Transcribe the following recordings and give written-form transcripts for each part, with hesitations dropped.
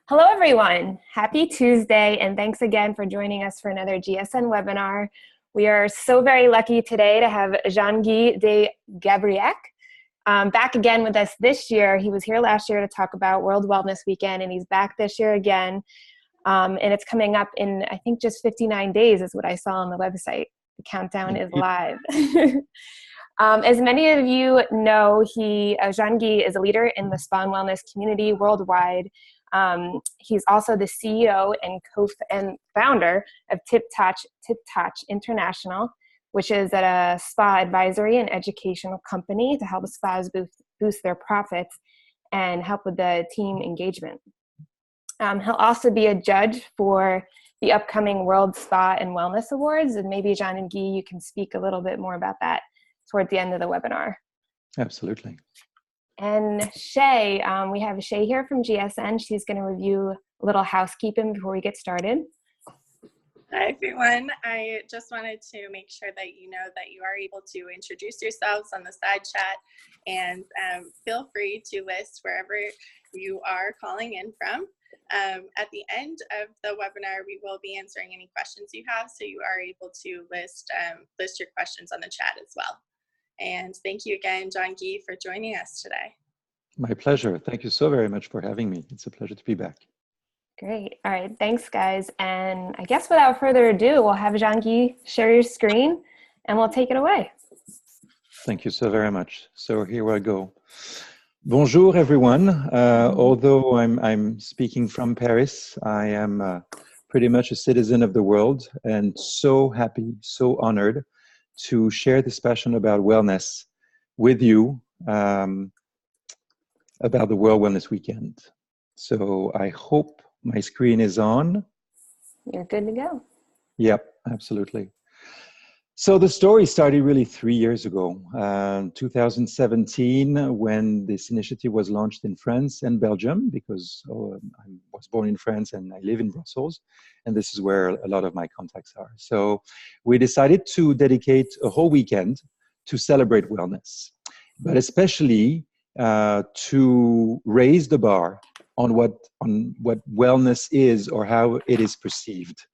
Hello, everyone. Happy Tuesday, and thanks again for joining us for another GSN webinar. We are so very lucky today to have Jean-Guy de Gabriac back again with us this year. He was here last year to talk about World Wellness Weekend, and he's back this year again. And it's coming up in, I think, just 59 days is what I saw on the website. The countdown is live. As many of you know, Jean-Guy is a leader in the spa and wellness community worldwide. He's also the CEO and founder of Tip Touch International, which is a spa advisory and educational company to help spas boost their profits and help with the team engagement. He'll also be a judge for the upcoming World Spa and Wellness Awards, and maybe Jean and Guy, you can speak a little bit more about that toward the end of the webinar. Absolutely. And Shay, we have Shay here from GSN. She's going to review a little housekeeping before we get started. Hi, everyone. I just wanted to make sure that you know that you are able to introduce yourselves on the side chat, and feel free to list wherever you are calling in from. At the end of the webinar, we will be answering any questions you have, so you are able to list your questions on the chat as well. And thank you again, Jean-Guy, for joining us today. My pleasure. Thank you so very much for having me. It's a pleasure to be back. Great. All right. Thanks, guys. And I guess without further ado, we'll have Jean-Guy share your screen and we'll take it away. Thank you so very much. So here I go. Bonjour, everyone. Although I'm speaking from Paris, I am pretty much a citizen of the world and so happy, so honored to share this passion about wellness with you about the World Wellness Weekend. So I hope my screen is on. You're good to go. Yep, absolutely. So the story started really 3 years ago, 2017, when this initiative was launched in France and Belgium, because I was born in France and I live in Brussels, and this is where a lot of my contacts are. So we decided to dedicate a whole weekend to celebrate wellness, but especially to raise the bar on what wellness is or how it is perceived,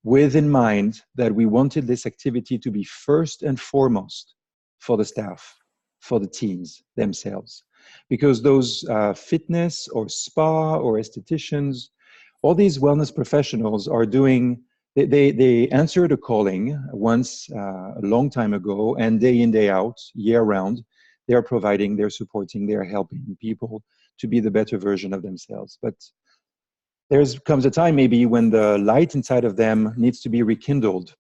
with in mind that we wanted this activity to be first and foremost for the staff, for the teams themselves. Because those fitness or spa or estheticians, all these wellness professionals are doing, they answered a calling once a long time ago, and day in, day out, year round, they're providing, they're supporting, they're helping people to be the better version of themselves. But there comes a time maybe when the light inside of them needs to be rekindled,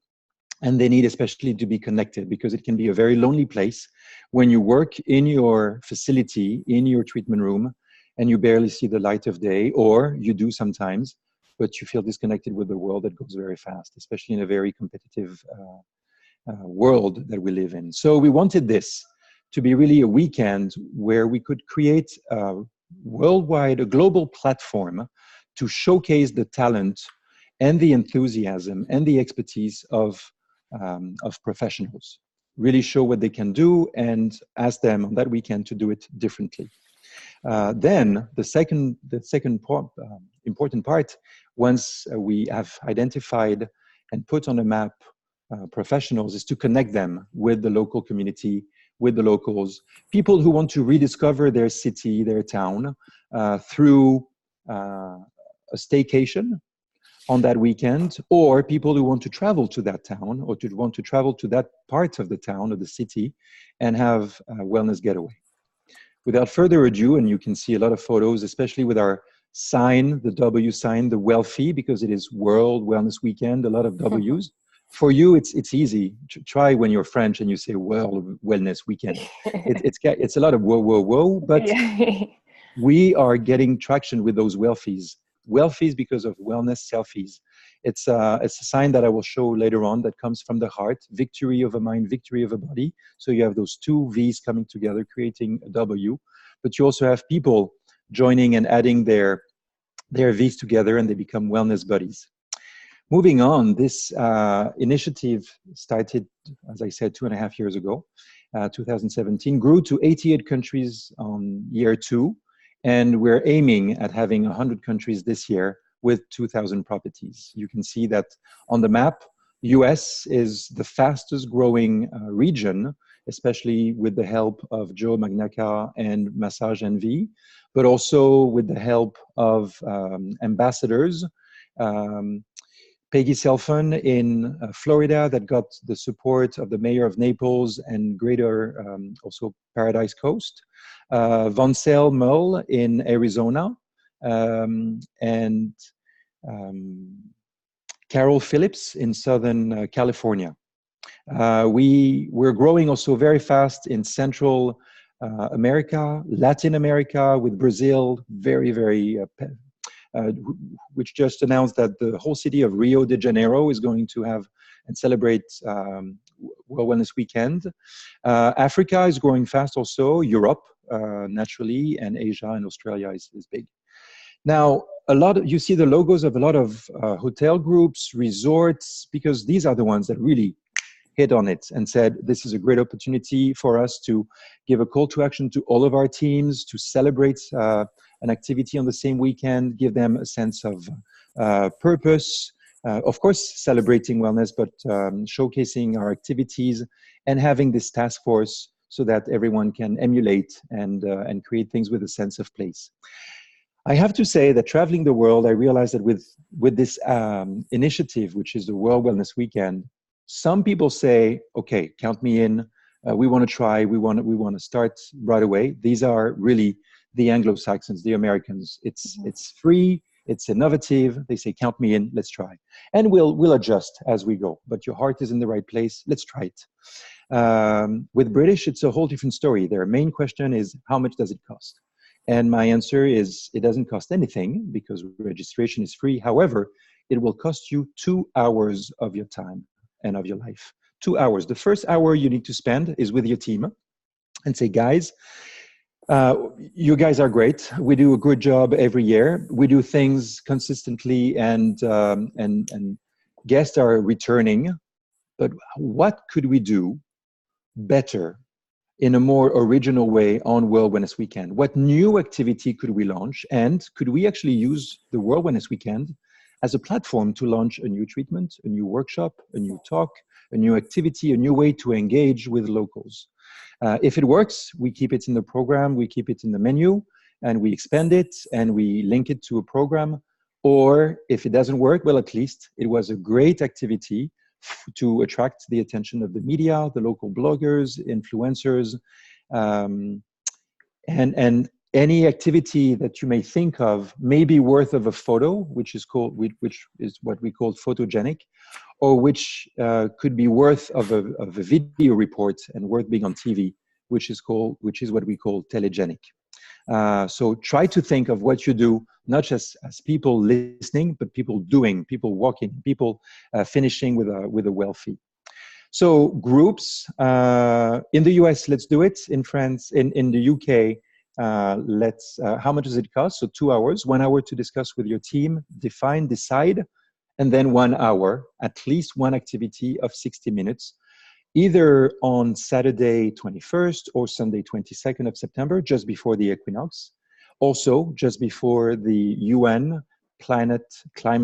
and they need especially to be connected, because it can be a very lonely place when you work in your facility, in your treatment room, and you barely see the light of day, or you do sometimes, but you feel disconnected with the world that goes very fast, especially in a very competitive world that we live in. So we wanted this to be really a weekend where we could create a worldwide, a global platform to showcase the talent and the enthusiasm and the expertise of professionals. Really show what they can do and ask them on that weekend to do it differently. Then the second important part, once we have identified and put on a map professionals, is to connect them with the local community, with the locals, people who want to rediscover their city, their town, through a staycation on that weekend, or people who want to travel to that town or to want to travel to that part of the town or the city and have a wellness getaway. Without further ado, and you can see a lot of photos, especially with our sign, the W sign, the wealthy, because it is World Wellness Weekend, a lot of W's. For you, it's easy. Try when you're French and you say World Wellness Weekend. It's a lot of whoa, whoa, whoa, but we are getting traction with those wealthies. Wealthies because of wellness selfies. It's a sign that I will show later on that comes from the heart, victory of a mind, victory of a body. So you have those two V's coming together, creating a W, but you also have people joining and adding their V's together, and they become wellness buddies. Moving on, this initiative started, as I said, 2.5 years ago, 2017, grew to 88 countries on year 2, And we're aiming at having 100 countries this year with 2,000 properties. You can see that on the map, US is the fastest growing region, especially with the help of Joe Magnacca and Massage NV, but also with the help of ambassadors. Peggy Selfon in Florida that got the support of the mayor of Naples and greater also Paradise Coast. Von Sel Mull in Arizona, and Carol Phillips in Southern California. We're growing also very fast in Central America, Latin America, with Brazil, which just announced that the whole city of Rio de Janeiro is going to have and celebrate World Wellness Weekend. Africa is growing fast also, Europe naturally, and Asia and Australia is big. Now, you see the logos of a lot of hotel groups, resorts, because these are the ones that really hit on it and said, this is a great opportunity for us to give a call to action to all of our teams, to celebrate an activity on the same weekend, give them a sense of purpose, of course, celebrating wellness, but showcasing our activities and having this task force so that everyone can emulate and create things with a sense of place. I have to say that traveling the world, I realized that with this initiative, which is the World Wellness Weekend, some people say, okay, count me in. We want to try. We want to start right away. These are really the Anglo-Saxons, the Americans. It's free. It's innovative. They say, count me in. Let's try, and we'll adjust as we go. But your heart is in the right place. Let's try it. With British, it's a whole different story. Their main question is, how much does it cost? And my answer is, it doesn't cost anything because registration is free. However, it will cost you 2 hours of your time and of your life. 2 hours. The first hour you need to spend is with your team and say, guys, you guys are great. We do a good job every year. We do things consistently and guests are returning. But what could we do better in a more original way on World Wellness Weekend? What new activity could we launch? And could we actually use the World Wellness Weekend as a platform to launch a new treatment, a new workshop, a new talk, a new activity, a new way to engage with locals? If it works, we keep it in the program, we keep it in the menu, and we expand it, and we link it to a program. Or if it doesn't work, well, at least it was a great activity to attract the attention of the media, the local bloggers, influencers, and any activity that you may think of may be worth of a photo, which is what we call photogenic, or which could be worth of a video report and worth being on TV, which is what we call telegenic. So try to think of what you do, not just as people listening, but people doing, people walking, people finishing with a well fee. So groups in the US, let's do it. In France, in the UK, how much does it cost? So 2 hours, 1 hour to discuss with your team, define, decide, and then 1 hour, at least one activity of 60 minutes, either on Saturday 21st or Sunday 22nd of September, just before the equinox. Also, just before the UN Climate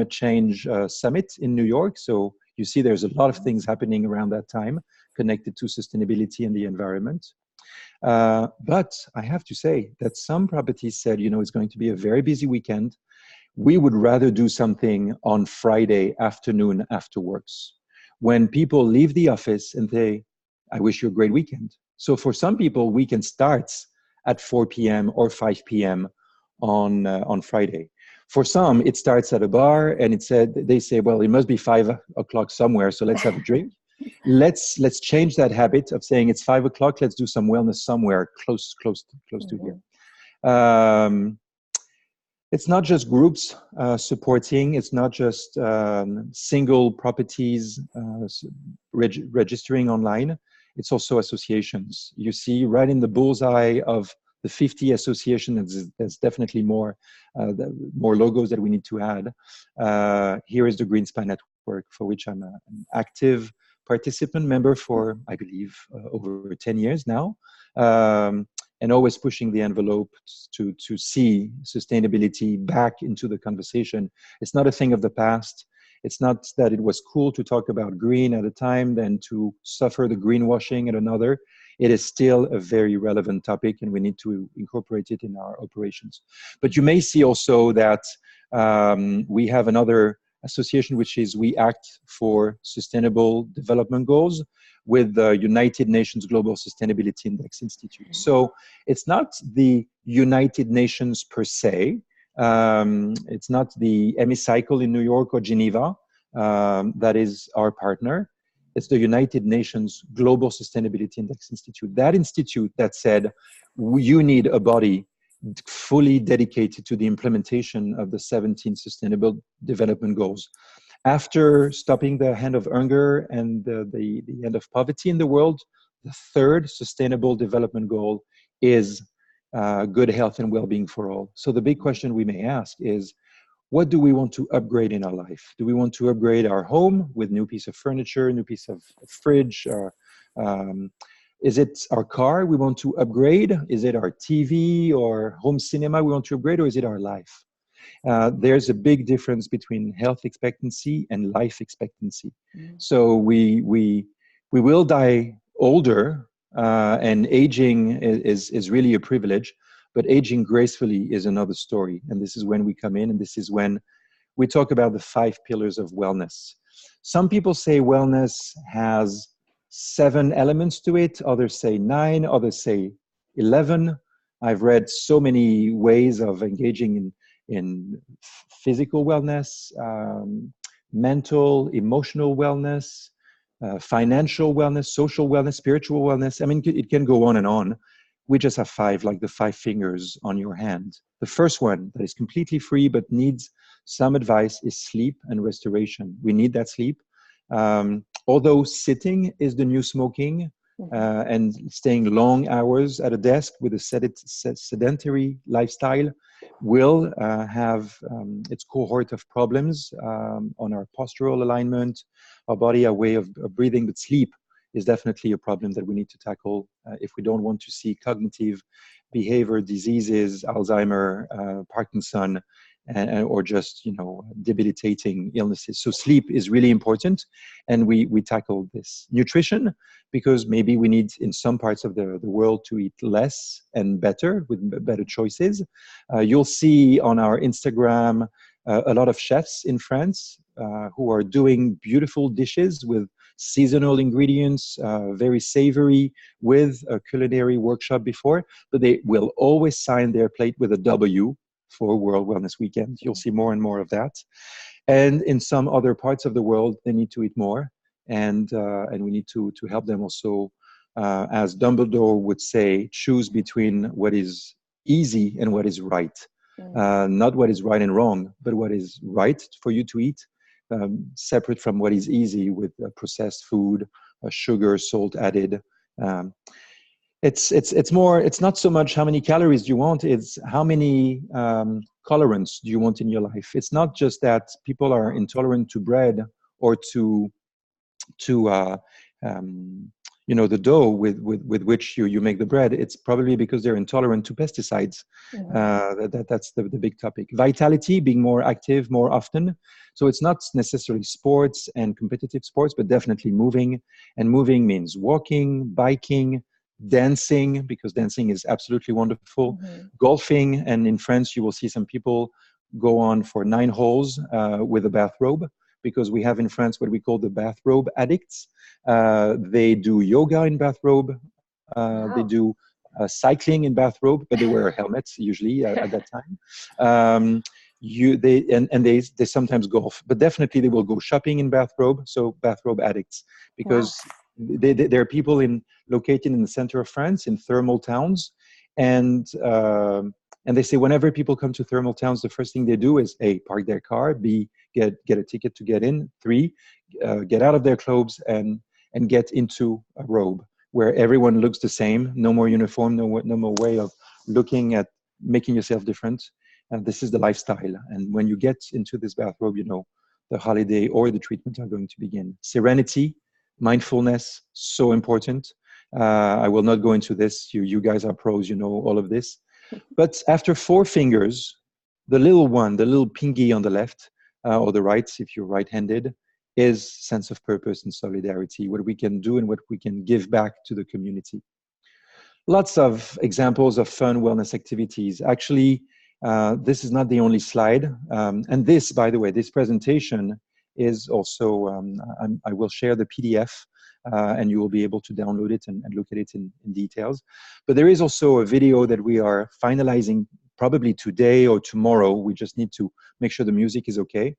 Change Summit in New York. So you see there's a lot of things happening around that time connected to sustainability and the environment. But I have to say that some properties said, it's going to be a very busy weekend. We would rather do something on Friday afternoon afterwards, when people leave the office and say, I wish you a great weekend. So for some people, weekend starts at 4 p.m. or 5 p.m. on Friday. For some, it starts at a bar and they say, well, it must be 5 o'clock somewhere, so let's have a drink. Let's change that habit of saying it's 5 o'clock, let's do some wellness somewhere close to here. It's not just groups supporting, it's not just single properties registering online, it's also associations. You see right in the bullseye of the 50 associations, there's definitely more logos that we need to add. Here is the Greenspan Network, for which I'm an active participant member for, I believe, over 10 years now. and always pushing the envelope to see sustainability back into the conversation. It's not a thing of the past. It's not that it was cool to talk about green at a time, then to suffer the greenwashing at another. It is still a very relevant topic, and we need to incorporate it in our operations. But you may see also that we have another association, which is We Act for Sustainable Development Goals with the United Nations Global Sustainability Index Institute. So it's not the United Nations per se. It's not the Hemicycle in New York or Geneva that is our partner. It's the United Nations Global Sustainability Index Institute. That institute that said, you need a body fully dedicated to the implementation of the 17 Sustainable Development Goals. After stopping the hand of hunger and the end of poverty in the world, the third Sustainable Development Goal is good health and well-being for all. So the big question we may ask is, what do we want to upgrade in our life? Do we want to upgrade our home with new piece of furniture, new piece of fridge? Is it our car we want to upgrade? Is it our TV or home cinema we want to upgrade, or is it our life? There's a big difference between health expectancy and life expectancy. So we will die older, and aging is really a privilege, but aging gracefully is another story. And this is when we come in, and this is when we talk about the 5 pillars of wellness. Some people say wellness has 7 elements to it, others say 9, others say 11. I've read so many ways of engaging in physical wellness, mental, emotional wellness, financial wellness, social wellness, spiritual wellness. I mean, it can go on and on. We just have 5, like the 5 fingers on your hand. The first one that is completely free but needs some advice is sleep and restoration. We need that sleep. Although sitting is the new smoking, and staying long hours at a desk with a sedentary lifestyle will have its cohort of problems on our postural alignment, our body, our way of breathing. But sleep is definitely a problem that we need to tackle if we don't want to see cognitive behavior diseases, Alzheimer, Parkinson, or just, debilitating illnesses. So sleep is really important, and we tackle this. Nutrition, because maybe we need in some parts of the world to eat less and better with better choices. You'll see on our Instagram a lot of chefs in France who are doing beautiful dishes with seasonal ingredients, very savory, with a culinary workshop before, but they will always sign their plate with a W for World Wellness Weekend. You'll see more and more of that. And in some other parts of the world, they need to eat more, and we need to help them also, as Dumbledore would say, choose between what is easy and what is right. Not what is right and wrong, but what is right for you to eat, separate from what is easy with processed food, sugar, salt added. It's more, it's not so much how many calories do you want, it's how many colorants do you want in your life. It's not just that people are intolerant to bread or to the dough with which you make the bread. It's probably because they're intolerant to pesticides. That's the big topic. Vitality, being more active more often. So it's not necessarily sports and competitive sports, but definitely moving. And moving means walking, biking, dancing, because dancing is absolutely wonderful. Golfing, and in France you will see some people go on for 9 holes with a bathrobe, because we have in France what we call the bathrobe addicts. They do yoga in bathrobe. They do cycling in bathrobe, but they wear helmets usually at that time. They sometimes golf, but definitely they will go shopping in bathrobe. So bathrobe addicts, because there are people located in the center of France in thermal towns, and they say whenever people come to thermal towns, the first thing they do is A, park their car, B, get a ticket to get in, 3, get out of their clothes and get into a robe where everyone looks the same, no more uniform, no more way of looking at making yourself different. And this is the lifestyle. And when you get into this bathrobe, the holiday or the treatment are going to begin. Serenity, mindfulness, so important. I will not go into this. You guys are pros, you know all of this. But after 4 fingers, the little one, the little pinky on the left or the right, if you're right-handed, is sense of purpose and solidarity, what we can do and what we can give back to the community. Lots of examples of fun wellness activities. Actually, this is not the only slide. And this, by the way, this presentation is also, I will share the PDF and you will be able to download it and look at it in details. But there is also a video that we are finalizing probably today or tomorrow. We just need to make sure the music is okay.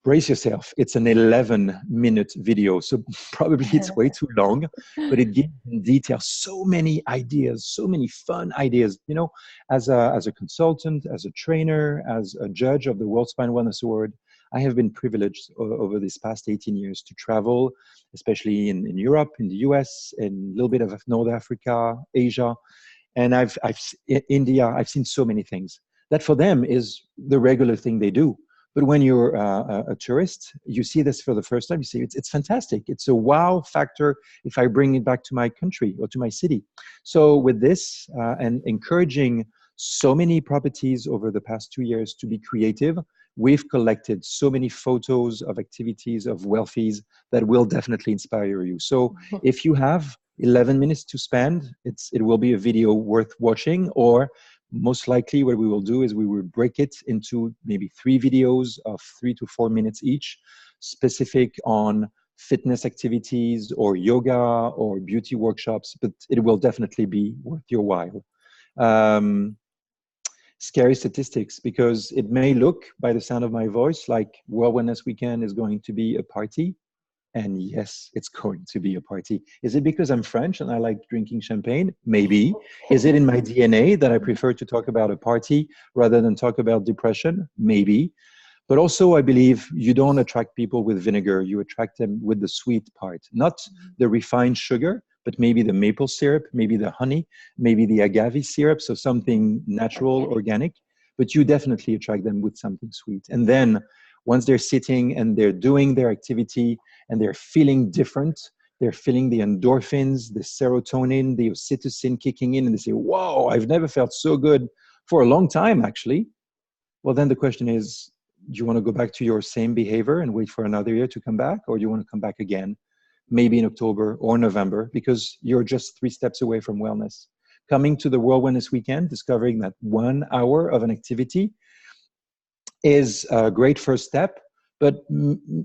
Brace yourself. It's an 11-minute video, so probably it's way too long, but it gives in detail so many ideas, so many fun ideas. You know, as a consultant, as a trainer, as a judge of the World Spine Wellness Award, I have been privileged over these past 18 years to travel, especially in Europe, in the US, in a little bit of North Africa, Asia, and India. I've seen so many things that for them is the regular thing they do. But when you're a tourist, you see this for the first time, you say, it's fantastic. It's a wow factor if I bring it back to my country or to my city. So with this and encouraging so many properties over the past 2 years to be creative, we've collected so many photos of activities of wealthies that will definitely inspire you. So if you have 11 minutes to spend, it will be a video worth watching, or most likely what we will do is we will break it into maybe 3 videos of 3 to 4 minutes each, specific on fitness activities or yoga or beauty workshops, but it will definitely be worth your while. Scary statistics, because it may look by the sound of my voice like World Wellness Weekend is going to be a party. And yes, it's going to be a party. Is it because I'm French and I like drinking champagne? Maybe. Is it in my DNA that I prefer to talk about a party rather than talk about depression? Maybe. But also, I believe you don't attract people with vinegar. You attract them with the sweet part, not the refined sugar, but maybe the maple syrup, maybe the honey, maybe the agave syrup, so something natural, organic. But you definitely attract them with something sweet. And then once they're sitting and they're doing their activity and they're feeling different, they're feeling the endorphins, the serotonin, the oxytocin kicking in, and they say, whoa, I've never felt so good for a long time, actually. Well, then the question is, do you want to go back to your same behavior and wait for another year to come back? Or do you want to come back again, maybe in October or November, because you're just 3 steps away from wellness? Coming to the World Wellness Weekend, discovering that 1 hour of an activity is a great first step, but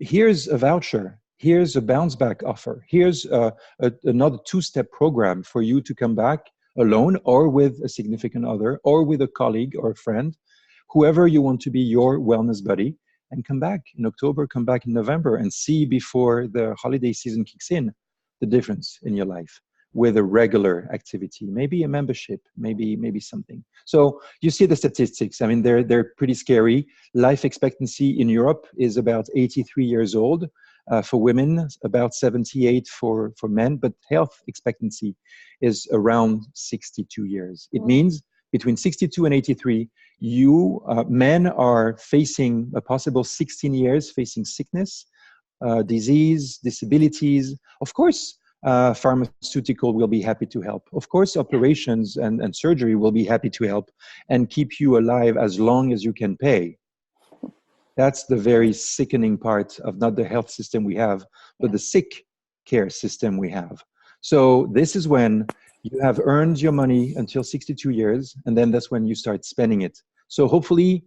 here's a voucher, here's a bounce back offer, here's another 2-step program for you to come back alone or with a significant other or with a colleague or a friend, whoever you want to be your wellness buddy, and come back in October, come back in November, and see before the holiday season kicks in the difference in your life with a regular activity, maybe a membership, maybe something. So you see the statistics. I mean, they're pretty scary. Life expectancy in Europe is about 83 years old for women, about 78 for men, but health expectancy is around 62 years. It means between 62 and 83, men are facing a possible 16 years facing sickness, disease, disabilities. Of course, pharmaceutical will be happy to help. Of course, operations and surgery will be happy to help and keep you alive as long as you can pay. That's the very sickening part of not the health system we have, but the sick care system we have. So this is when you have earned your money until 62 years, and then that's when you start spending it. So hopefully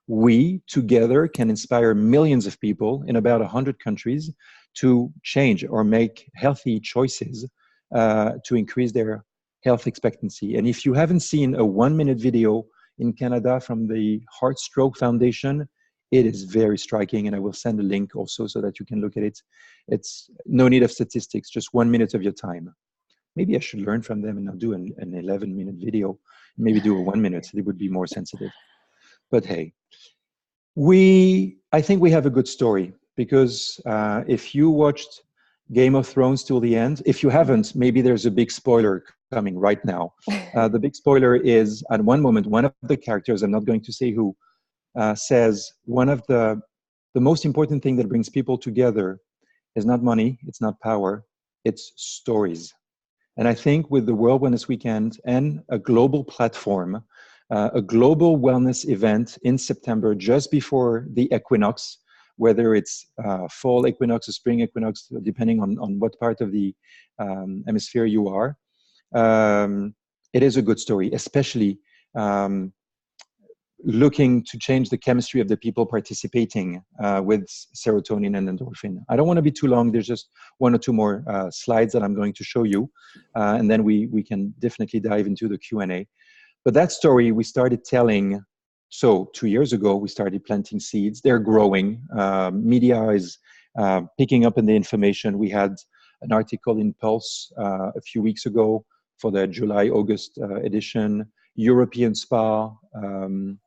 we together can inspire millions of people in about 100 countries to change or make healthy choices to increase their health expectancy. And if you haven't seen a 1-minute video in Canada from the Heart Stroke Foundation, it is very striking, and I will send a link also so that you can look at it. It's no need of statistics, just 1 minute of your time. Maybe I should learn from them and not do an 11-minute video. Maybe do a 1 minute, it would be more sensitive. But hey, I think we have a good story, because if you watched Game of Thrones till the end, if you haven't, maybe there's a big spoiler coming right now. The big spoiler is, at one moment, one of the characters, I'm not going to say who, says one of the most important thing that brings people together is not money, it's not power, it's stories. And I think with the World Wellness Weekend and a global platform, a global wellness event in September, just before the equinox, whether it's fall equinox or spring equinox, depending on what part of the hemisphere you are, it is a good story, especially looking to change the chemistry of the people participating with serotonin and endorphin. I don't want to be too long. There's just one or two more slides that I'm going to show you, and then we can definitely dive into the Q&A. But that story we started telling, so 2 years ago, we started planting seeds. They're growing. Media is picking up on the information. We had an article in Pulse a few weeks ago for the July-August edition. European Spa,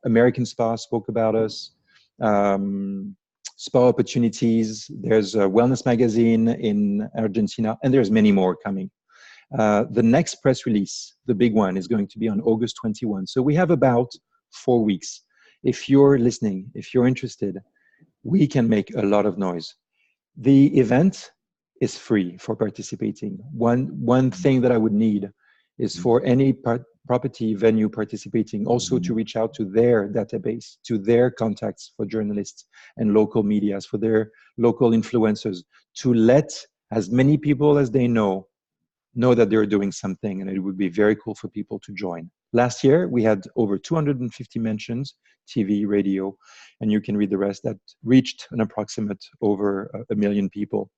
American Spa spoke about us. Spa Opportunities. There's a Wellness Magazine in Argentina, and there's many more coming. The next press release, the big one, is going to be on August 21. So we have about 4 weeks. If you're listening, if you're interested, we can make a lot of noise. The event is free for participating. One thing that I would need is for any property venue participating also to reach out to their database, to their contacts for journalists and local medias, for their local influencers, to let as many people as they know that they're doing something, and it would be very cool for people to join. Last year, we had over 250 mentions, TV, radio, and you can read the rest, that reached an approximate over 1 million people.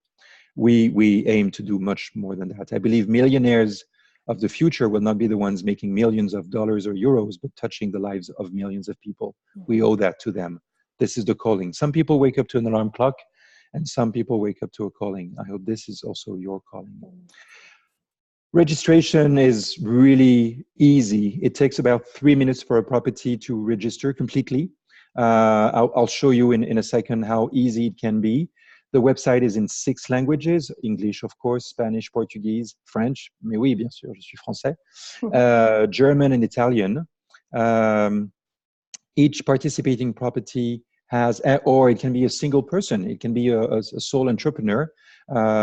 We aim to do much more than that. I believe millionaires of the future will not be the ones making millions of dollars or euros, but touching the lives of millions of people. We owe that to them. This is the calling. Some people wake up to an alarm clock, and some people wake up to a calling. I hope this is also your calling. Registration is really easy. It takes about 3 minutes for a property to register completely. I'll show you in a second how easy it can be. The website is in 6 languages, English, of course, Spanish, Portuguese, French, mais oui, bien sûr, je suis français, German and Italian. Each participating property has, or it can be a single person, it can be a sole entrepreneur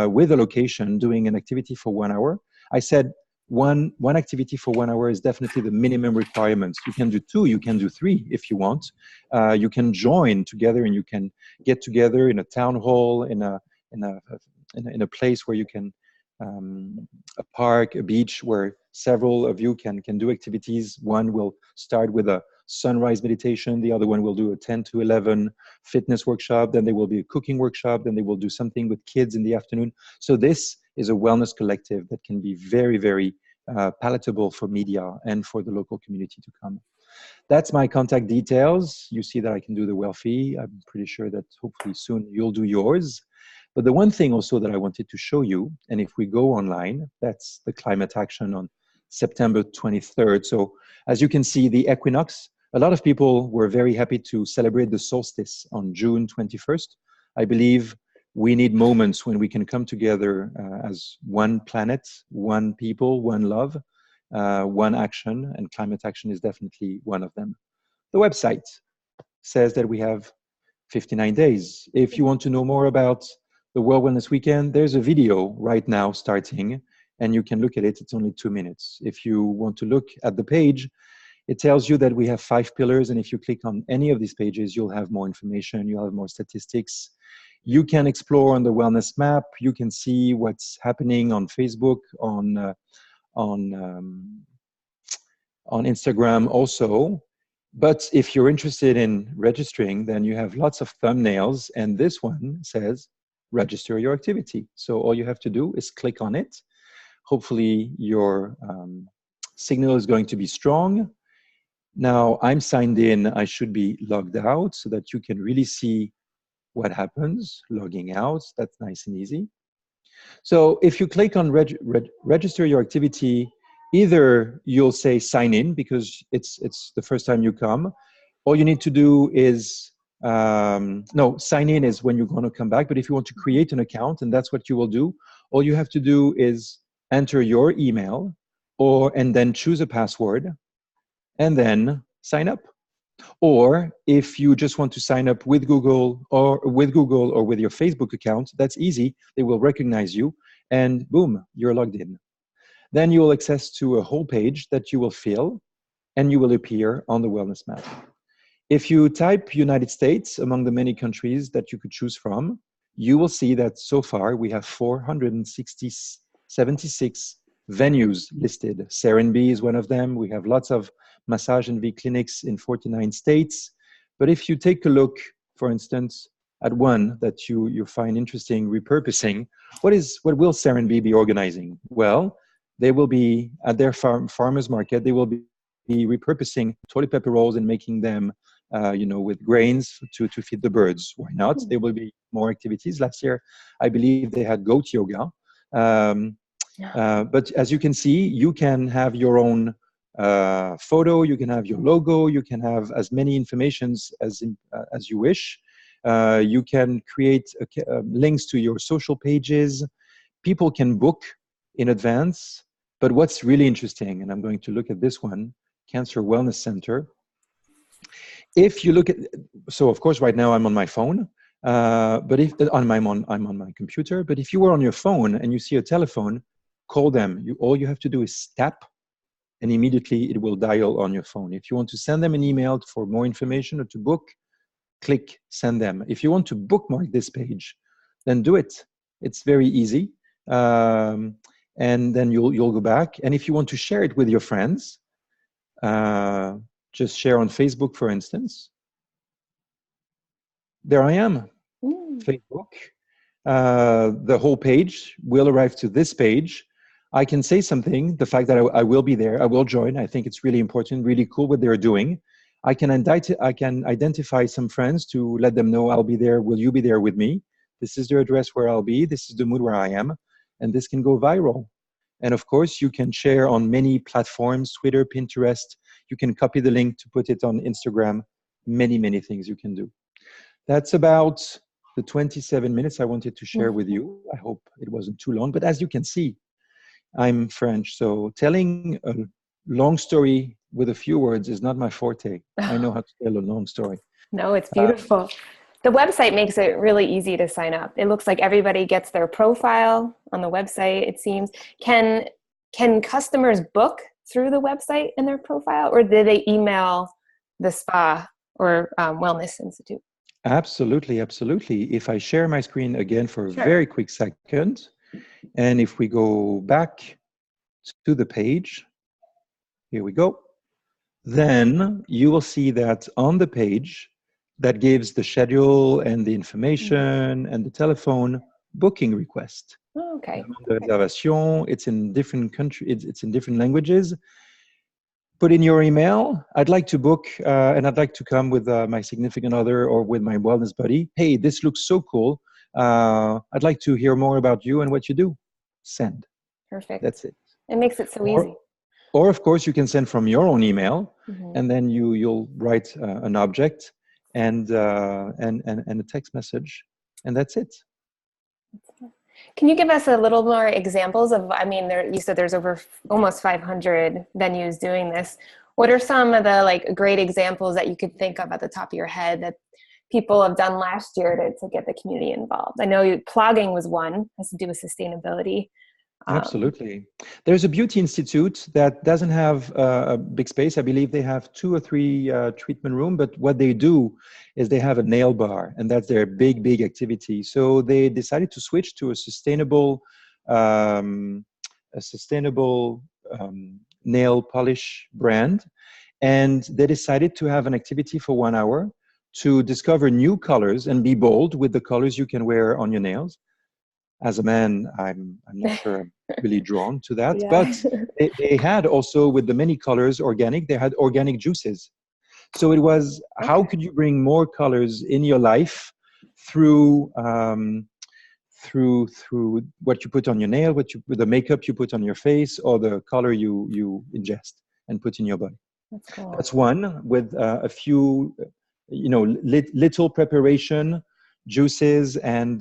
with a location doing an activity for 1 hour. I said one activity for 1 hour is definitely the minimum requirements. You can do 2, you can do 3 if you want. You can join together, and you can get together in a town hall, in a place where you can, a park, a beach, where several of you can do activities. One will start with a sunrise meditation. The other one will do a 10 to 11 fitness workshop. Then there will be a cooking workshop. Then they will do something with kids in the afternoon. So this is a wellness collective that can be very, very palatable for media and for the local community to come. That's my contact details. You see that I can do the Wellfee. I'm pretty sure that hopefully soon you'll do yours. But the one thing also that I wanted to show you, and if we go online, that's the climate action on September 23rd. So as you can see, the equinox, a lot of people were very happy to celebrate the solstice on June 21st. I believe we need moments when we can come together as one planet, one people, one love, one action, and climate action is definitely one of them. The website says that we have 59 days. If you want to know more about the World Wellness Weekend, there's a video right now starting, and you can look at it. It's only 2 minutes. If you want to look at the page, it tells you that we have 5 pillars, and if you click on any of these pages, you'll have more information, you'll have more statistics. You can explore on the wellness map. You can see what's happening on Facebook, on Instagram also. But if you're interested in registering, then you have lots of thumbnails, and this one says, register your activity. So all you have to do is click on it. Hopefully your signal is going to be strong. Now I'm signed in. I should be logged out so that you can really see what happens. Logging out, that's nice and easy. So if you click on register your activity, either you'll say sign in because it's the first time you come. All you need to do is, no, sign in is when you're going to come back. But if you want to create an account, and that's what you will do, all you have to do is enter your email and then choose a password and then sign up. Or if you just want to sign up with Google or with your Facebook account, that's easy. They will recognize you and boom, you're logged in. then you will access to a whole page that you will fill, and you will appear on the wellness map. If you type United States among the many countries that you could choose from, you will see that so far we have 476 venues listed. Serenbe is one of them. We have lots of massage and V clinics in 49 states. But if you take a look, for instance, at one that you find interesting, repurposing, what will Serenbe be organizing? Well, they will be at their farmers market, they will be repurposing toilet paper rolls and making them with grains to feed the birds. Why not? There will be more activities. Last year, I believe they had goat yoga. But as you can see, you can have your own photo, you can have your logo, you can have as many informations as you wish. You can create links to your social pages. People can book in advance. But what's really interesting, and I'm going to look at this one, Cancer Wellness Center. If you look at, so of course right now I'm on my phone, but if I'm on my computer. But if you were on your phone and you see a telephone, call them. All you have to do is tap, and immediately it will dial on your phone. If you want to send them an email for more information or to book, click send them. If you want to bookmark this page, then do it. It's very easy, and then you'll go back. And if you want to share it with your friends, just share on Facebook, for instance. There I am, Facebook. The whole page will arrive to this page. I can say something, the fact that I will be there, I will join. I think it's really important, really cool what they're doing. I can identify some friends to let them know I'll be there. Will you be there with me? This is the address where I'll be. This is the mood where I am. And this can go viral. And of course, you can share on many platforms, Twitter, Pinterest. You can copy the link to put it on Instagram. Many, many things you can do. That's about the 27 minutes I wanted to share with you. I hope it wasn't too long. But as you can see, I'm French. So telling a long story with a few words is not my forte. I know how to tell a long story. No, it's beautiful. The website makes it really easy to sign up. It looks like everybody gets their profile on the website, it seems. Can customers book through the website in their profile, or do they email the spa or wellness institute? Absolutely, absolutely. If I share my screen again for a very quick second, and if we go back to the page, here we go, then you will see that on the page that gives the schedule and the information and the telephone booking request. Oh, okay. It's in different countries, it's in different languages. Put in your email, I'd like to book and I'd like to come with my significant other or with my wellness buddy. Hey, this looks so cool. I'd like to hear more about you and what you do. Send. Perfect. That's it. It makes it so easy. Or of course, you can send from your own email, and then you'll write an object and a text message, and that's it. Can you give us a little more examples of, you said there's over almost 500 venues doing this. What are some of the great examples that you could think of at the top of your head that people have done last year to get the community involved? I know plogging was one, has to do with sustainability. Absolutely. There's a beauty institute that doesn't have a big space. I believe they have 2 or 3 treatment rooms, but what they do is they have a nail bar, and that's their big activity. So they decided to switch to a sustainable nail polish brand, and they decided to have an activity for 1 hour to discover new colors and be bold with the colors you can wear on your nails. As a man, I'm not sure I'm really drawn to that, but they had also, with the many colors organic, they had organic juices. So it was, how could you bring more colors in your life through what you put on your nail, with the makeup you put on your face, or the color you ingest and put in your body. That's cool. That's one, with a few, little preparation, juices and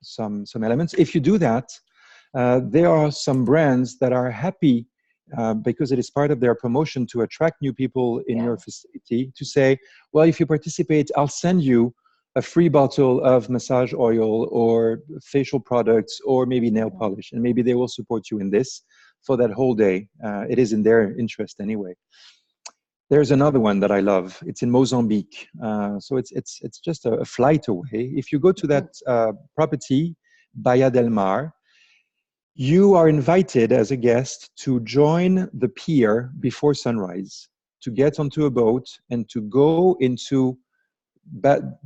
some elements. If you do that, there are some brands that are happy because it is part of their promotion to attract new people in your facility to say, well, if you participate, I'll send you a free bottle of massage oil or facial products or maybe nail polish, and maybe they will support you in this for that whole day. It is in their interest anyway. There's another one that I love. It's in Mozambique, so it's just a flight away. If you go to that property, Bahia del Mar, you are invited as a guest to join the pier before sunrise, to get onto a boat and to go into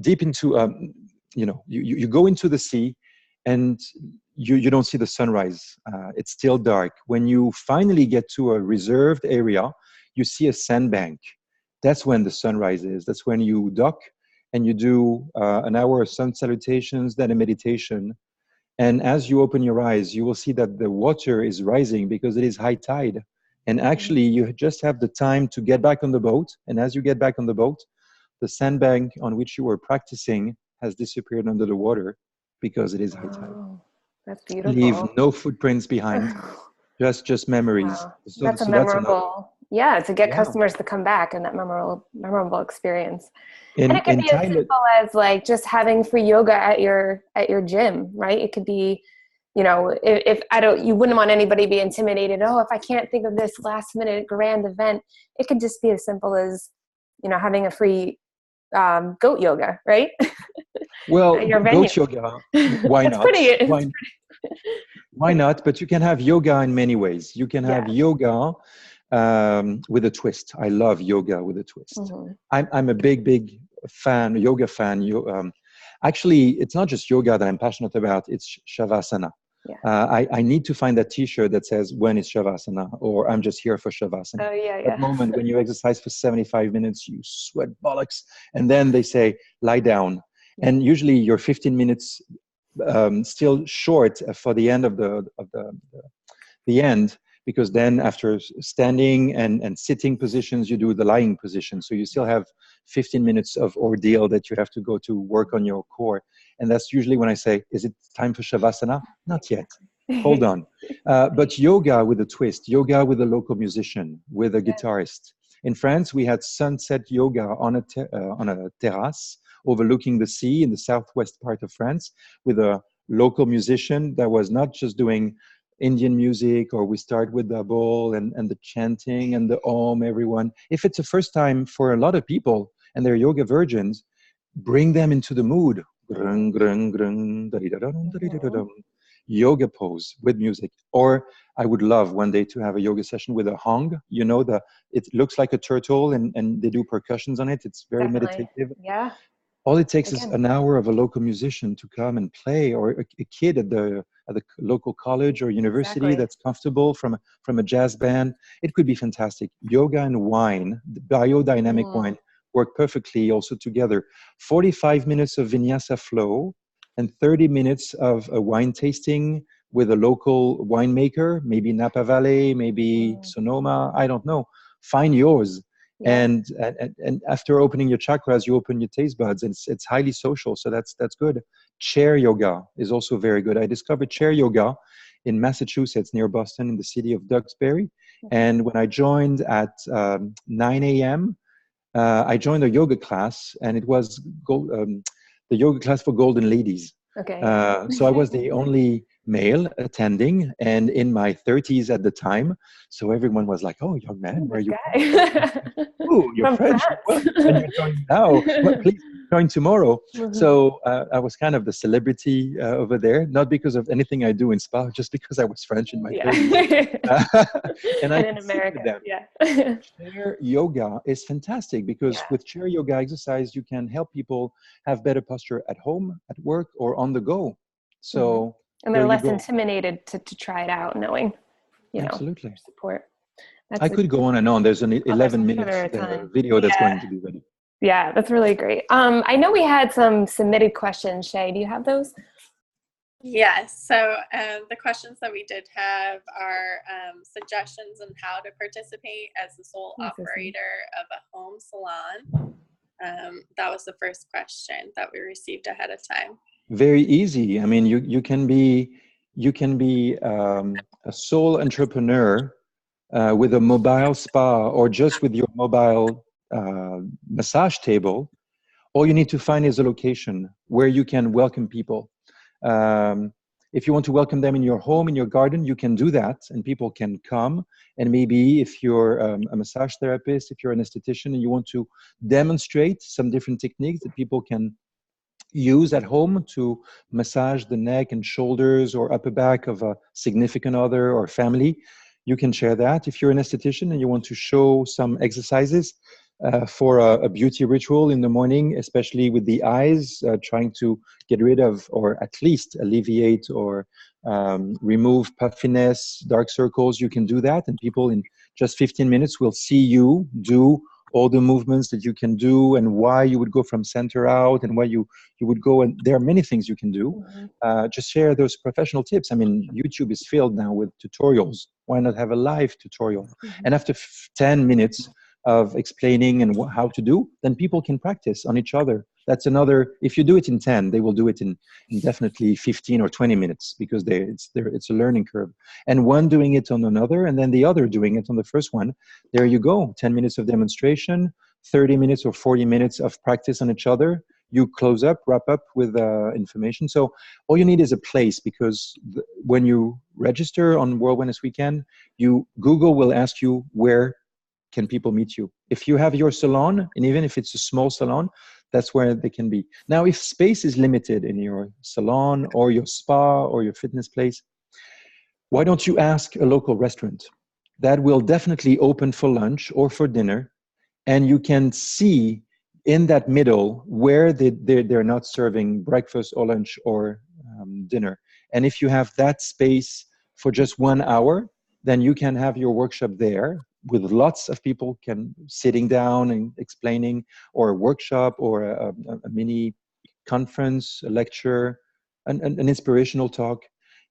deep into you go into the sea, and you don't see the sunrise. It's still dark. When you finally get to a reserved area, you see a sandbank. That's when the sunrise is. That's when you dock and you do an hour of sun salutations, then a meditation. And as you open your eyes, you will see that the water is rising because it is high tide. And actually, you just have the time to get back on the boat. And as you get back on the boat, the sandbank on which you were practicing has disappeared under the water because it is high tide. Oh, that's beautiful. Leave no footprints behind, just memories. Wow. So That's a memorable, to get customers to come back, and that memorable experience. And it could be as simple as like just having free yoga at your gym, right? It could be, if you wouldn't want anybody to be intimidated. Oh, if I can't think of this last minute grand event, it could just be as simple as, having a free goat yoga, right? Well, goat yoga, why not? Why not? But you can have yoga in many ways. You can have yoga with a twist. I love yoga with a twist. I'm a big fan, yoga fan. Actually, it's not just yoga that I'm passionate about. It's Shavasana. Yeah. I need to find that T-shirt that says when is Shavasana, or I'm just here for Shavasana. Oh, yeah. That moment when you exercise for 75 minutes, you sweat bollocks, and then they say lie down. Yeah. And usually you're 15 minutes still short for the end of the end, because then after standing and sitting positions, you do the lying position. So you still have 15 minutes of ordeal that you have to go to work on your core. And that's usually when I say, is it time for Shavasana? Not yet. Hold on. But yoga with a twist, yoga with a local musician, with a guitarist. In France, we had sunset yoga on a terrace overlooking the sea in the southwest part of France, with a local musician that was not just doing Indian music, or we start with the bowl and the chanting and the om, everyone. If it's the first time for a lot of people and they're yoga virgins, bring them into the mood. Yoga pose with music. Or I would love one day to have a yoga session with a hong. It looks like a turtle and they do percussions on it. It's very meditative. Yeah. All it takes is an hour of a local musician to come and play, or a kid at the local college or university that's comfortable from a jazz band. It could be fantastic. Yoga and wine, biodynamic wine, work perfectly also together. 45 minutes of vinyasa flow and 30 minutes of a wine tasting with a local winemaker, maybe Napa Valley, maybe Sonoma, I don't know. Find yours. Yeah. And after opening your chakras, you open your taste buds, and it's highly social. So that's good. Chair yoga is also very good. I discovered chair yoga in Massachusetts near Boston in the city of Duxbury. And when I joined at 9 a.m., I joined a yoga class, and it was the yoga class for golden ladies. Okay. So I was the only male attending, and in my 30s at the time. So everyone was like, "Oh, young man, where are you?" "Oh, you're French. Well, and you're joining now. Well, please join tomorrow." So I was kind of the celebrity over there, not because of anything I do in spa, just because I was French in my 30s. And in America, chair yoga is fantastic because with chair yoga exercise, you can help people have better posture at home, at work, or on the go. So. And they're less intimidated to try it out, knowing, Absolutely. Support. I could go on and on. There's an 11-minute video that's going to be ready. Yeah, that's really great. I know we had some submitted questions. Shay, do you have those? Yes. So the questions that we did have are suggestions on how to participate as the sole operator of a home salon. That was the first question that we received ahead of time. Very easy. I mean, you can be a sole entrepreneur with a mobile spa, or just with your mobile massage table, All you need to find is a location where you can welcome people. If you want to welcome them in your home, in your garden, you can do that, and people can come. And maybe if you're a massage therapist, if you're an esthetician, and you want to demonstrate some different techniques that people can use at home to massage the neck and shoulders or upper back of a significant other or family, you can share that. If you're an esthetician and you want to show some exercises for a beauty ritual in the morning, especially with the eyes, trying to get rid of or at least alleviate or remove puffiness, dark circles, you can do that. And people in just 15 minutes will see you do all the movements that you can do and why you would go from center out and why you would go. And there are many things you can do. Just share those professional tips. I mean, YouTube is filled now with tutorials. Why not have a live tutorial? And after 10 minutes of explaining and how to do, then people can practice on each other. That's another, if you do it in 10, they will do it in definitely 15 or 20 minutes because it's a learning curve. And one doing it on another and then the other doing it on the first one. There you go, 10 minutes of demonstration, 30 minutes or 40 minutes of practice on each other. You close up, wrap up with information. So all you need is a place, because when you register on World Wellness Weekend, Google will ask you where can people meet you. If you have your salon, and even if it's a small salon, that's where they can be. Now, if space is limited in your salon or your spa or your fitness place, why don't you ask a local restaurant that will definitely open for lunch or for dinner, and you can see in that middle where they're not serving breakfast or lunch or dinner. And if you have that space for just 1 hour, then you can have your workshop there with lots of people sitting down and explaining, or a workshop or a mini conference, a lecture, an inspirational talk,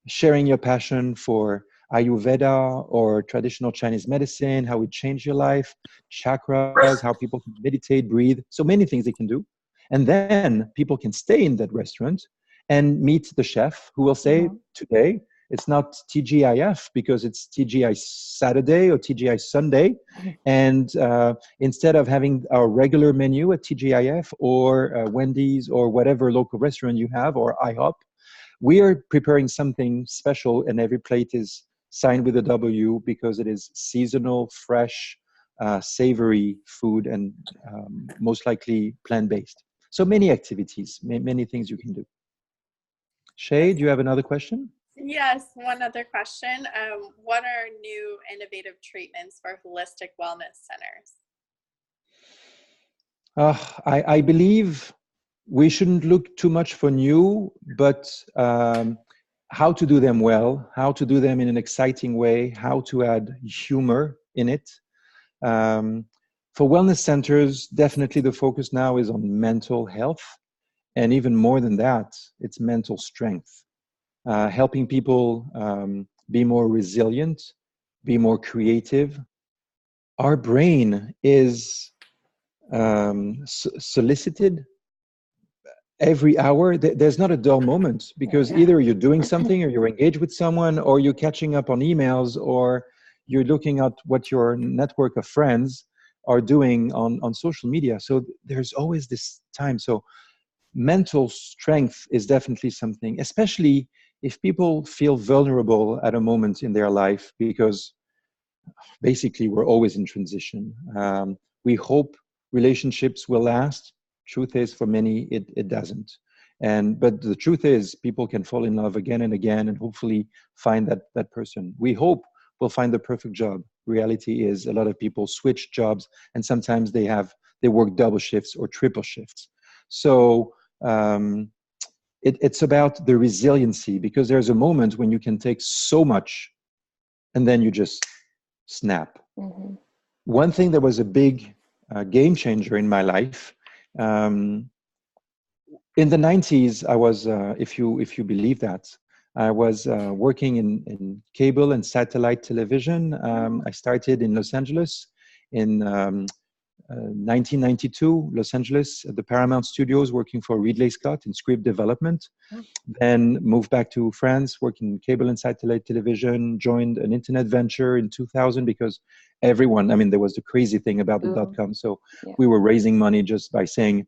sharing your passion for Ayurveda or traditional Chinese medicine, how it changed your life, chakras, how people can meditate, breathe, so many things they can do. And then people can stay in that restaurant and meet the chef who will say, today, it's not TGIF because it's TGI Saturday or TGI Sunday. And instead of having our regular menu at TGIF or Wendy's or whatever local restaurant you have, or IHOP, we are preparing something special, and every plate is signed with a W because it is seasonal, fresh, savory food, and most likely plant-based. So many activities, many things you can do. Shay, do you have another question? Yes, one other question. What are new innovative treatments for holistic wellness centers? I believe we shouldn't look too much for new, but how to do them well, how to do them in an exciting way, how to add humor in it. For wellness centers, definitely the focus now is on mental health. And even more than that, it's mental strength. Helping people be more resilient, be more creative. Our brain is solicited every hour. There's not a dull moment, because either you're doing something, or you're engaged with someone, or you're catching up on emails, or you're looking at what your network of friends are doing on social media. So there's always this time. So mental strength is definitely something, especially if people feel vulnerable at a moment in their life, because basically we're always in transition. We hope relationships will last. Truth is, for many, it doesn't. But the truth is, people can fall in love again and again, and hopefully find that person. We hope we'll find the perfect job. Reality is, a lot of people switch jobs, and sometimes they work double shifts or triple shifts. So it's about the resiliency, because there's a moment when you can take so much and then you just snap. One thing that was a big game changer in my life, in the 90s, I was, if you believe that, I was working in cable and satellite television. I started in Los Angeles in 1992, Los Angeles, at the Paramount Studios, working for Ridley Scott in script development. Then moved back to France, working in cable and satellite television, joined an internet venture in 2000, because everyone, I mean, there was the crazy thing about the .com. So we were raising money just by saying,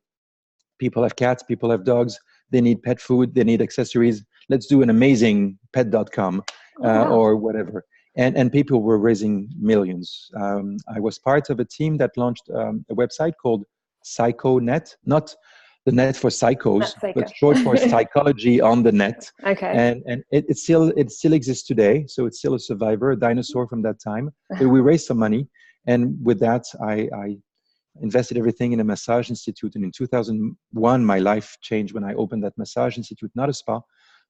People have cats, people have dogs, they need pet food, they need accessories. Let's do an amazing pet.com or whatever. And people were raising millions. I was part of a team that launched a website called PsychoNet, not the net for psychos, but short for psychology on the net. Okay. And it still exists today. So it's still a survivor, a dinosaur from that time. But we raised some money. And with that, I invested everything in a massage institute. And in 2001, my life changed when I opened that massage institute, not a spa,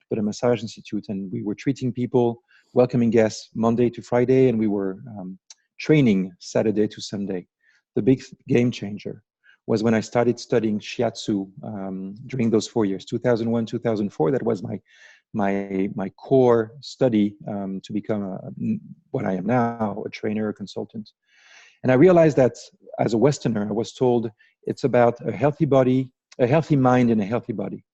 but a massage institute. And we were treating people, welcoming guests Monday to Friday, and we were training Saturday to Sunday. The big game changer was when I started studying shiatsu during those 4 years, 2001, 2004. That was my core study to become what I am now, a trainer, a consultant. And I realized that as a Westerner, I was told it's about a healthy body, a healthy mind, and a healthy body.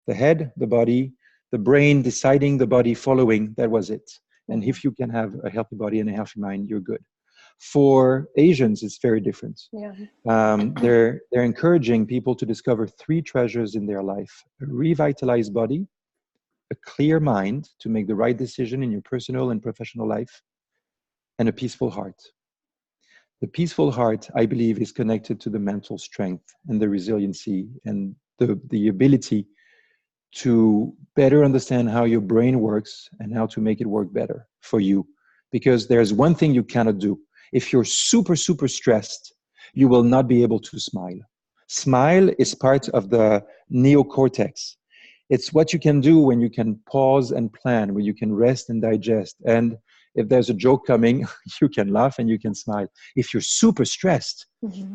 The head, the body, the brain deciding, the body following, that was it. And if you can have a healthy body and a healthy mind, you're good. For Asians, it's very different. Yeah. They're encouraging people to discover 3 treasures in their life: a revitalized body, a clear mind to make the right decision in your personal and professional life, and a peaceful heart. The peaceful heart, I believe, is connected to the mental strength and the resiliency and the ability to better understand how your brain works and how to make it work better for you. Because there's one thing you cannot do. If you're super, super stressed, you will not be able to smile. Smile is part of the neocortex. It's what you can do when you can pause and plan, when you can rest and digest. And if there's a joke coming, you can laugh and you can smile. If you're super stressed,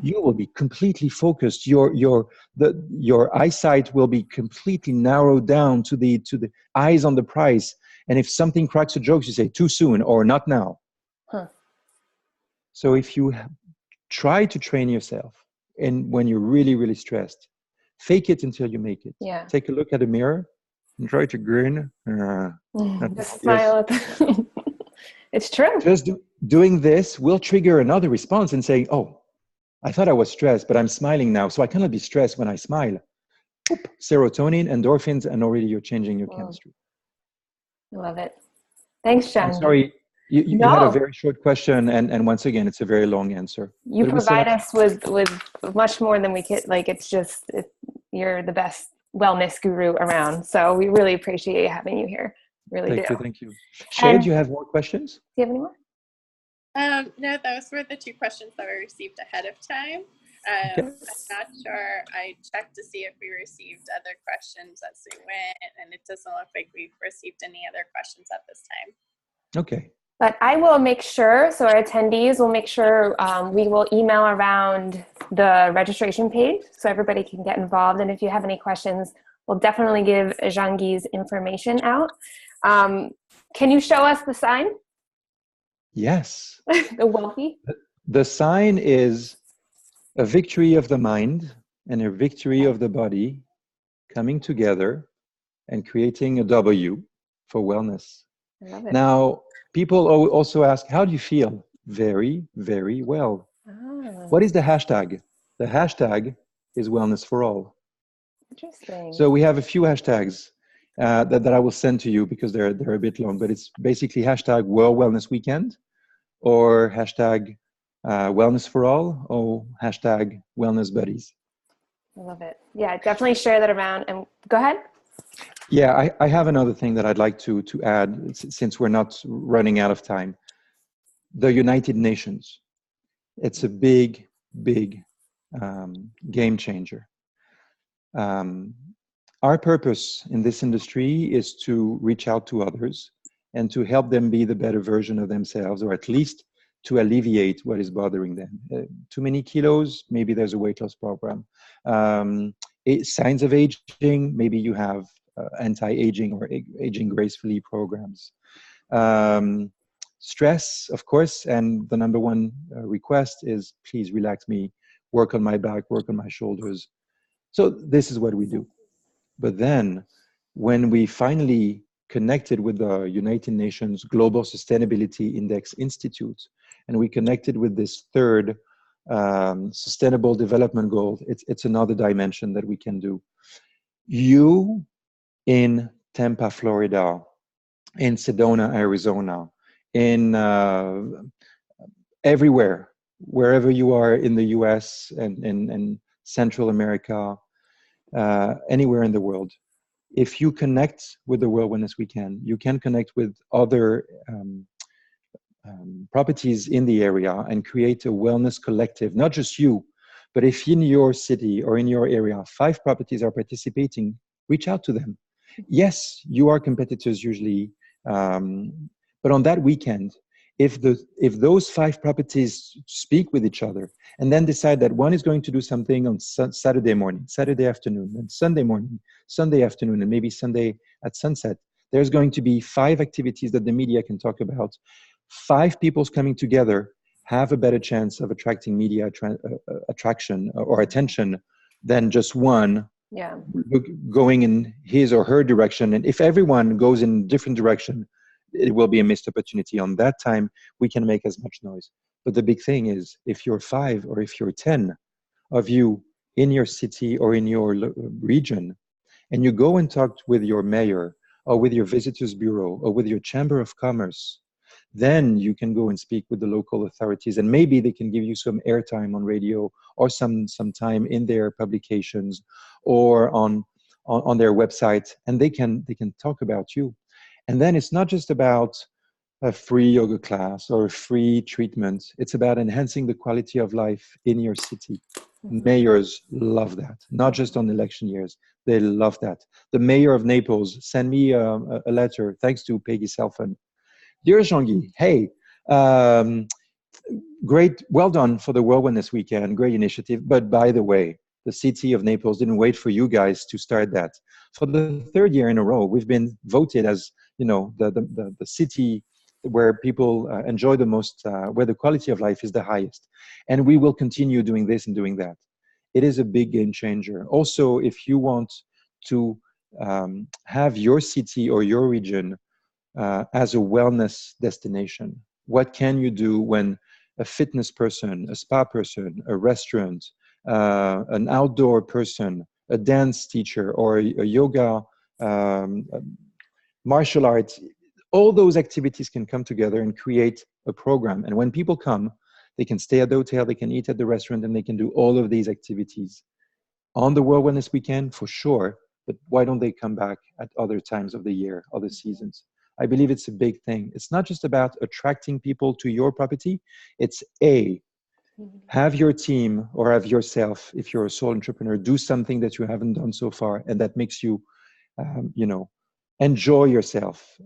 you will be completely focused. Your eyesight will be completely narrowed down to the eyes on the prize. And if something cracks a joke, you say too soon or not now. So if you try to train yourself, and when you're really, really stressed, fake it until you make it. Yeah. Take a look at a mirror and try to grin. Just smile. It's true. Just doing this will trigger another response and saying, oh, I thought I was stressed, but I'm smiling now. So I cannot be stressed when I smile. Oop, serotonin, endorphins, and already you're changing your chemistry. I love it. Thanks, John. I'm sorry. You had a very short question, and once again, it's a very long answer. You provide us with much more than we could. Like, you're the best wellness guru around. So we really appreciate having you here. Really do. Thank you. Shay, do you have more questions? Do you have any more? No, those were the 2 questions that we received ahead of time. Okay. I'm not sure. I checked to see if we received other questions as we went, and it doesn't look like we've received any other questions at this time. Okay. But I will make sure, so our attendees will make sure we will email around the registration page so everybody can get involved. And if you have any questions, we'll definitely give Jean-Guy's information out. Can you show us the sign? Yes. The wealthy? The sign is a victory of the mind and a victory of the body coming together and creating a W for wellness. I love it. Now, people also ask, how do you feel? Very, very well. What is the hashtag? The hashtag is wellness for all. Interesting. So we have a few hashtags that I will send to you because they're a bit long, but it's basically hashtag World Wellness Weekend or hashtag Wellness for All or hashtag Wellness Buddies. I love it. Yeah, definitely share that around. And go ahead. Yeah, I have another thing that I'd like to add since we're not running out of time. The United Nations. It's a big, big game changer. Our purpose in this industry is to reach out to others and to help them be the better version of themselves, or at least to alleviate what is bothering them. Too many kilos, maybe there's a weight loss program. Signs of aging, maybe you have anti-aging or aging gracefully programs. Stress, of course, and the number one request is please relax me, work on my back, work on my shoulders. So this is what we do. But then when we finally connected with the United Nations Global Sustainability Index Institute, and we connected with this third sustainable development goals, it's another dimension that we can do. You in Tampa, Florida, in Sedona, Arizona, in everywhere, wherever you are in the US and Central America, anywhere in the world. If you connect with the World Wellness Weekend, you can connect with other properties in the area and create a wellness collective, not just you, but if in your city or in your area, 5 properties are participating, reach out to them. Yes, you are competitors usually, but on that weekend, if those 5 properties speak with each other and then decide that one is going to do something on Saturday morning, Saturday afternoon, and Sunday morning, Sunday afternoon, and maybe Sunday at sunset, there's going to be 5 activities that the media can talk about. 5 people's coming together have a better chance of attracting media attraction or attention than just one going in his or her direction. And if everyone goes in a different direction, it will be a missed opportunity. On that time, we can make as much noise. But the big thing is, if you're 5 or if you're 10 of you in your city or in your region, and you go and talk with your mayor or with your visitors bureau or with your chamber of commerce, then you can go and speak with the local authorities, and maybe they can give you some airtime on radio or some time in their publications or on their website, and they can talk about you. And then it's not just about a free yoga class or a free treatment. It's about enhancing the quality of life in your city. Mayors love that, not just on election years. They love that. The mayor of Naples sent me a letter, thanks to Peggy Selfin. Dear Jean-Guy, hey, great, well done for the World Wellness Weekend, great initiative. But by the way, the city of Naples didn't wait for you guys to start that. For the 3rd year in a row, we've been voted as, the city where people enjoy the most, where the quality of life is the highest. And we will continue doing this and doing that. It is a big game changer. Also, if you want to have your city or your region as a wellness destination, what can you do when a fitness person, a spa person, a restaurant, an outdoor person, a dance teacher, or a yoga, martial arts, all those activities can come together and create a program. And when people come, they can stay at the hotel, they can eat at the restaurant, and they can do all of these activities. On the World Wellness Weekend, for sure, but why don't they come back at other times of the year, other seasons? I believe it's a big thing. It's not just about attracting people to your property. It's have your team or have yourself, if you're a sole entrepreneur, do something that you haven't done so far and that makes you, enjoy yourself,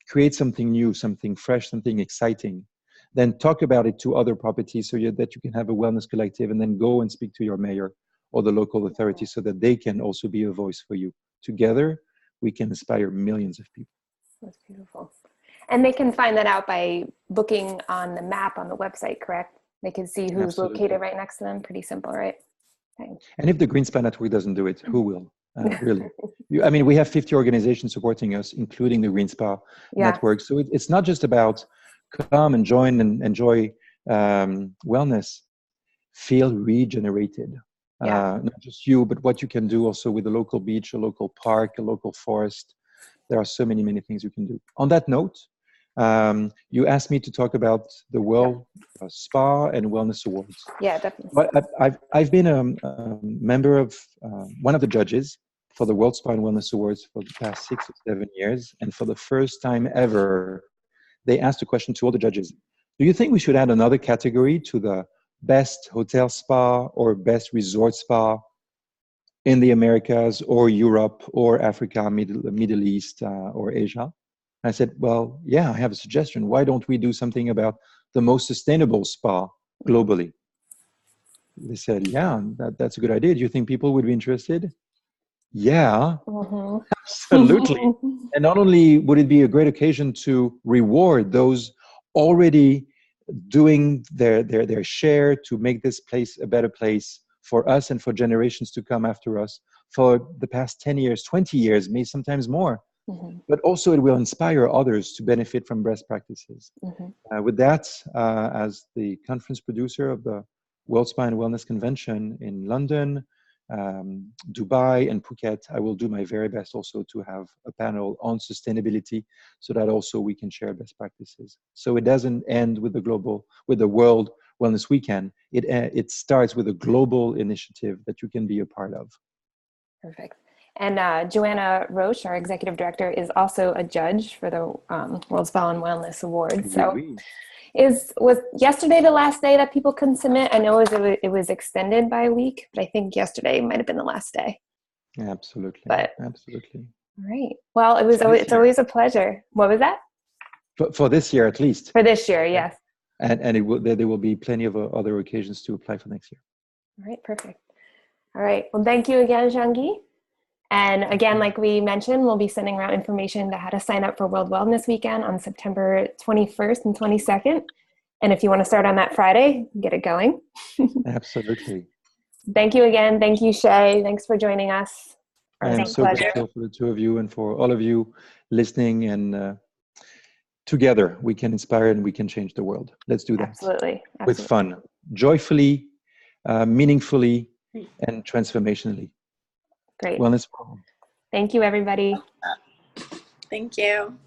create something new, something fresh, something exciting. Then talk about it to other properties so that you can have a wellness collective, and then go and speak to your mayor or the local authorities so that they can also be a voice for you. Together, we can inspire millions of people. That's beautiful. And they can find that out by looking on the map on the website, correct? They can see who's located right next to them. Pretty simple, right? Okay. And if the Green Spa Network doesn't do it, who will? Really? We have 50 organizations supporting us, including the Green Spa Network. So it's not just about come and join and enjoy wellness. Feel regenerated. Not just you, but what you can do also with a local beach, a local park, a local forest. There are so many things you can do. On that note, you asked me to talk about the World Spa and Wellness Awards. Yeah, definitely. But I've been a member of one of the judges for the World Spa and Wellness Awards for the past 6 or 7 years. And for the first time ever, they asked a question to all the judges. Do you think we should add another category to the best hotel spa or best resort spa in the Americas or Europe or Africa, Middle East or Asia? I said, well, yeah, I have a suggestion. Why don't we do something about the most sustainable spa globally? They said, yeah, that's a good idea. Do you think people would be interested? Yeah, absolutely. And not only would it be a great occasion to reward those already doing their share to make this place a better place for us and for generations to come after us for the past 10 years, 20 years, maybe sometimes more. But also it will inspire others to benefit from best practices. With that, as the conference producer of the World Spa and Wellness Convention in London, Dubai, and Phuket. I will do my very best also to have a panel on sustainability so that also we can share best practices. So it doesn't end with the World Wellness Weekend. It starts with a global initiative that you can be a part of. Perfect. And Joanna Roche, our executive director, is also a judge for the World Spa and Wellness Awards. So was yesterday the last day that people can submit? I know it was extended by a week, but I think yesterday might have been the last day. Absolutely. Absolutely. All right. Well, it's always a pleasure. What was that? For this year, at least. For this year, yes. And there will be plenty of other occasions to apply for next year. All right. Perfect. All right. Well, thank you again, Jean-Guy. And again, like we mentioned, we'll be sending around information to how to sign up for World Wellness Weekend on September 21st and 22nd. And if you want to start on that Friday, get it going. Absolutely. Thank you again. Thank you, Shay. Thanks for joining us. I'm so grateful for the two of you and for all of you listening. And together we can inspire and we can change the world. Let's do that. Absolutely. With fun, joyfully, meaningfully, and transformationally. Great. Wellness. Thank you, everybody. Thank you.